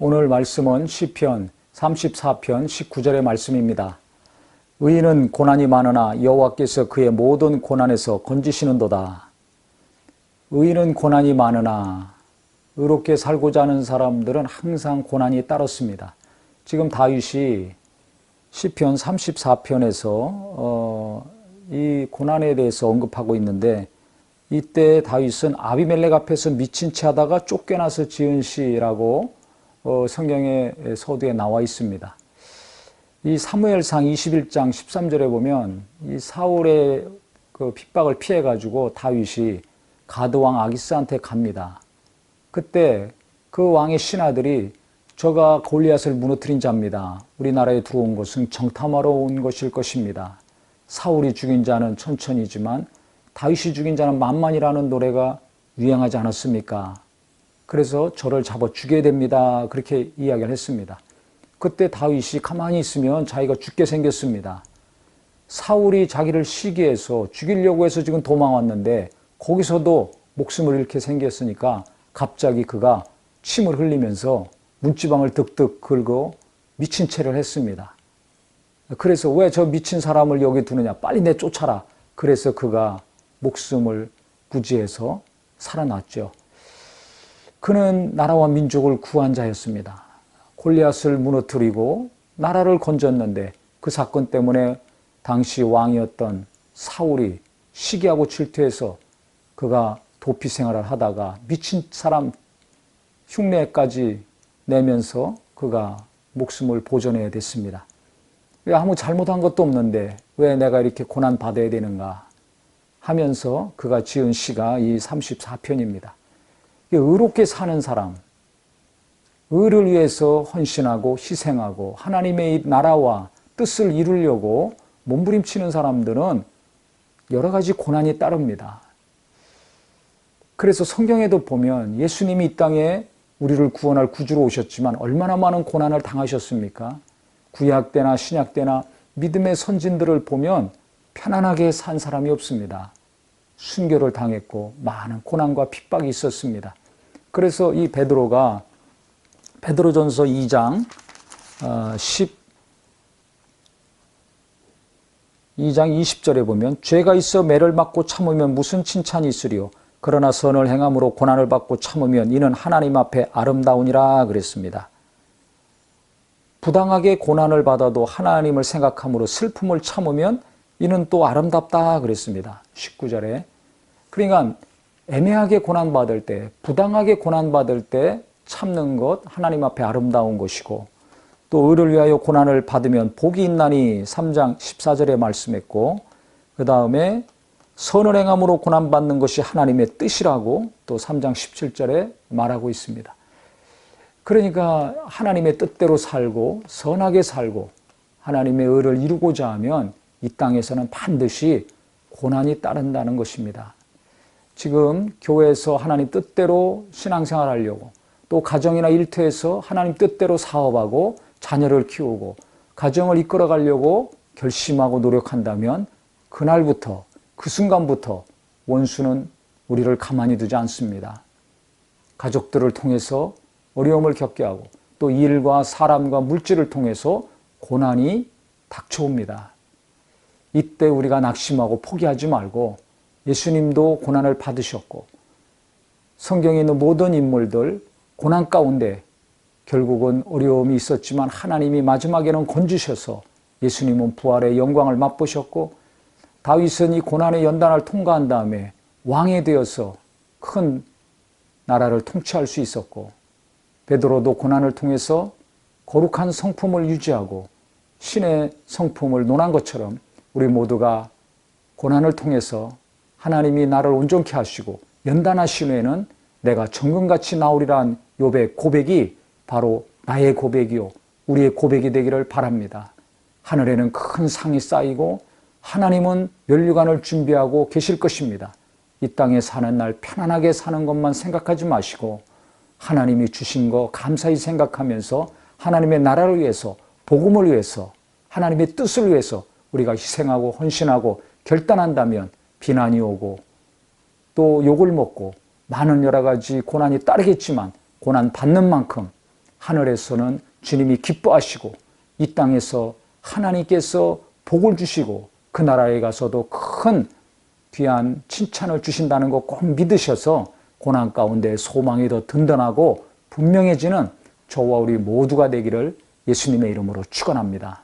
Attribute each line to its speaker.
Speaker 1: 오늘 말씀은 시편 34편 19절의 말씀입니다. 의인은 고난이 많으나 여호와께서 그의 모든 고난에서 건지시는도다. 의인은 고난이 많으나 의롭게 살고자 하는 사람들은 항상 고난이 따랐습니다. 지금 다윗이 시편 34편에서 이 고난에 대해서 언급하고 있는데, 이때 다윗은 아비멜렉 앞에서 미친 채 하다가 쫓겨나서 지은 시라고 성경의 서두에 나와 있습니다. 이 사무엘상 21장 13절에 보면 이 사울의 그 핍박을 피해 가지고 다윗이 가드 왕 아기스한테 갑니다. 그때 그 왕의 신하들이 저가 골리앗을 무너뜨린 자입니다. 우리나라에 들어온 것은 정탐하러 온 것일 것입니다. 사울이 죽인 자는 천천이지만 다윗이 죽인 자는 만만이라는 노래가 유행하지 않았습니까? 그래서 저를 잡아 죽여야 됩니다. 그렇게 이야기를 했습니다. 그때 다윗이 가만히 있으면 자기가 죽게 생겼습니다. 사울이 자기를 시기해서 죽이려고 해서 지금 도망왔는데 거기서도 목숨을 잃게 생겼으니까 갑자기 그가 침을 흘리면서 문지방을 득득 긁어 미친 채를 했습니다. 그래서 왜 저 미친 사람을 여기 두느냐, 빨리 내쫓아라. 그래서 그가 목숨을 부지해서 살아났죠. 그는 나라와 민족을 구한 자였습니다. 골리앗을 무너뜨리고 나라를 건졌는데 그 사건 때문에 당시 왕이었던 사울이 시기하고 질투해서 그가 도피 생활을 하다가 미친 사람 흉내까지 내면서 그가 목숨을 보존해야 됐습니다. 왜 아무 잘못한 것도 없는데 왜 내가 이렇게 고난 받아야 되는가 하면서 그가 지은 시가 이 34편입니다. 의롭게 사는 사람, 의를 위해서 헌신하고 희생하고 하나님의 나라와 뜻을 이루려고 몸부림치는 사람들은 여러 가지 고난이 따릅니다. 그래서 성경에도 보면 예수님이 이 땅에 우리를 구원할 구주로 오셨지만 얼마나 많은 고난을 당하셨습니까? 구약 때나 신약 때나 믿음의 선진들을 보면 편안하게 산 사람이 없습니다. 순교를 당했고 많은 고난과 핍박이 있었습니다. 그래서 이 베드로가 베드로전서 2장 20절에 보면 죄가 있어 매를 맞고 참으면 무슨 칭찬이 있으리요. 그러나 선을 행함으로 고난을 받고 참으면 이는 하나님 앞에 아름다우니라 그랬습니다. 부당하게 고난을 받아도 하나님을 생각함으로 슬픔을 참으면 이는 또 아름답다 그랬습니다. 19절에. 그러니까 애매하게 고난받을 때, 부당하게 고난받을 때 참는 것, 하나님 앞에 아름다운 것이고, 또 의를 위하여 고난을 받으면 복이 있나니 3장 14절에 말씀했고, 그 다음에 선을 행함으로 고난받는 것이 하나님의 뜻이라고 또 3장 17절에 말하고 있습니다. 그러니까 하나님의 뜻대로 살고 선하게 살고 하나님의 의를 이루고자 하면 이 땅에서는 반드시 고난이 따른다는 것입니다. 지금 교회에서 하나님 뜻대로 신앙생활 하려고, 또 가정이나 일터에서 하나님 뜻대로 사업하고 자녀를 키우고 가정을 이끌어 가려고 결심하고 노력한다면 그날부터, 그 순간부터 원수는 우리를 가만히 두지 않습니다. 가족들을 통해서 어려움을 겪게 하고 또 일과 사람과 물질을 통해서 고난이 닥쳐옵니다. 이때 우리가 낙심하고 포기하지 말고, 예수님도 고난을 받으셨고 성경에 있는 모든 인물들 고난 가운데 결국은 어려움이 있었지만 하나님이 마지막에는 건지셔서 예수님은 부활의 영광을 맛보셨고, 다윗은 이 고난의 연단을 통과한 다음에 왕이 되어서 큰 나라를 통치할 수 있었고, 베드로도 고난을 통해서 거룩한 성품을 유지하고 신의 성품을 논한 것처럼 우리 모두가 고난을 통해서 하나님이 나를 온전케 하시고 연단하신 후에는 내가 정금같이 나오리란 욥의 고백이 바로 나의 고백이요 우리의 고백이 되기를 바랍니다. 하늘에는 큰 상이 쌓이고 하나님은 면류관을 준비하고 계실 것입니다. 이 땅에 사는 날 편안하게 사는 것만 생각하지 마시고 하나님이 주신 거 감사히 생각하면서 하나님의 나라를 위해서, 복음을 위해서, 하나님의 뜻을 위해서 우리가 희생하고 헌신하고 결단한다면 비난이 오고 또 욕을 먹고 많은 여러 가지 고난이 따르겠지만 고난 받는 만큼 하늘에서는 주님이 기뻐하시고 이 땅에서 하나님께서 복을 주시고 그 나라에 가서도 큰 귀한 칭찬을 주신다는 거 꼭 믿으셔서 고난 가운데 소망이 더 든든하고 분명해지는 저와 우리 모두가 되기를 예수님의 이름으로 축원합니다.